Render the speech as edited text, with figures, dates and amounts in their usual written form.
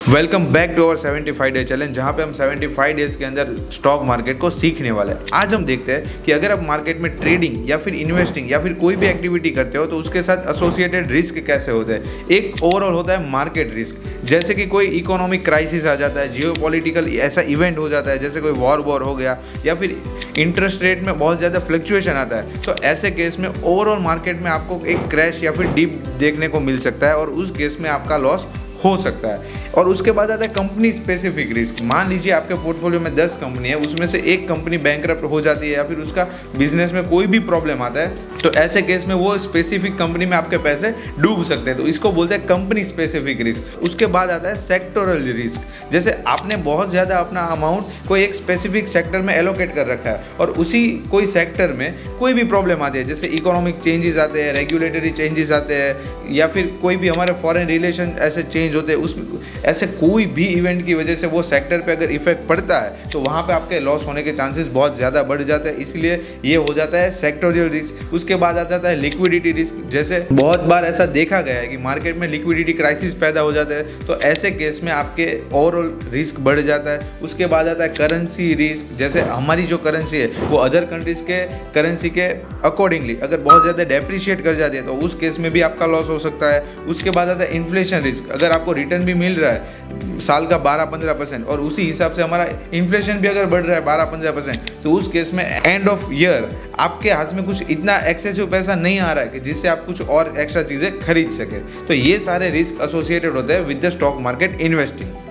Welcome back to our 75 day challenge, जहां पे हम 75 डेज के अंदर स्टॉक मार्केट को सीखने वाले हैं। आज हम देखते हैं कि अगर आप मार्केट में ट्रेडिंग या फिर इन्वेस्टिंग या फिर कोई भी एक्टिविटी करते हो तो उसके साथ एसोसिएटेड रिस्क कैसे होते हैं। एक ओवरऑल होता है मार्केट रिस्क, जैसे कि कोई इकोनॉमिक क्राइसिस आ जाता है, जियोपॉलिटिकल ऐसा इवेंट हो जाता है जैसे कोई वॉर हो गया, या फिर इंटरेस्ट रेट में बहुत ज़्यादा फ्लक्चुएशन आता है। तो ऐसे केस में ओवरऑल मार्केट में आपको एक क्रैश या फिर डिप देखने को मिल सकता है और उस केस में आपका लॉस हो सकता है। और उसके बाद आता है कंपनी स्पेसिफिक रिस्क। मान लीजिए आपके पोर्टफोलियो में 10 कंपनी है, उसमें से एक कंपनी बैंकरप्ट हो जाती है या फिर उसका बिजनेस में कोई भी प्रॉब्लम आता है, तो ऐसे केस में वो स्पेसिफिक कंपनी में आपके पैसे डूब सकते हैं। तो इसको बोलते हैं कंपनी स्पेसिफिक रिस्क। उसके बाद आता है सेक्टोरल रिस्क, जैसे आपने बहुत ज़्यादा अपना अमाउंट कोई एक स्पेसिफिक सेक्टर में एलोकेट कर रखा है और उसी कोई सेक्टर में कोई भी प्रॉब्लम आती है, जैसे इकोनॉमिक चेंजेस आते हैं, रेगुलेटरी चेंजेस आते हैं, या फिर कोई भी हमारे फॉरेन रिलेशन ऐसे चेंज होते हैं, उसमें ऐसे कोई भी इवेंट की वजह से वो सेक्टर पे अगर इफेक्ट पड़ता है तो वहाँ पे आपके लॉस होने के चांसेस बहुत ज़्यादा बढ़ जाते हैं। इसलिए ये हो जाता है सेक्टोरियल रिस्क। उसके बाद आ जाता है लिक्विडिटी रिस्क, जैसे बहुत बार ऐसा देखा गया है कि मार्केट में लिक्विडिटी क्राइसिस पैदा हो जाता है, तो ऐसे केस में आपके ओवरऑल रिस्क बढ़ जाता है। उसके बाद आता है करेंसी रिस्क, जैसे हमारी जो करेंसी है वो अदर कंट्रीज के करेंसी के अकॉर्डिंगली अगर बहुत ज़्यादा डेप्रिशिएट कर जाती है तो उस केस में भी आपका लॉस हो सकता है। उसके बाद आता है इन्फ्लेशन रिस्क, अगर आपको रिटर्न भी मिल रहा है साल का 12-15% और उसी हिसाब से हमारा इन्फ्लेशन भी अगर बढ़ रहा है 12-15%, तो उस केस में एंड ऑफ ईयर आपके हाथ में कुछ इतना एक्सेसिव पैसा नहीं आ रहा है कि जिससे आप कुछ और एक्स्ट्रा चीज़ें खरीद सके। तो ये सारे रिस्क एसोसिएटेड होते हैं with the stock market investing.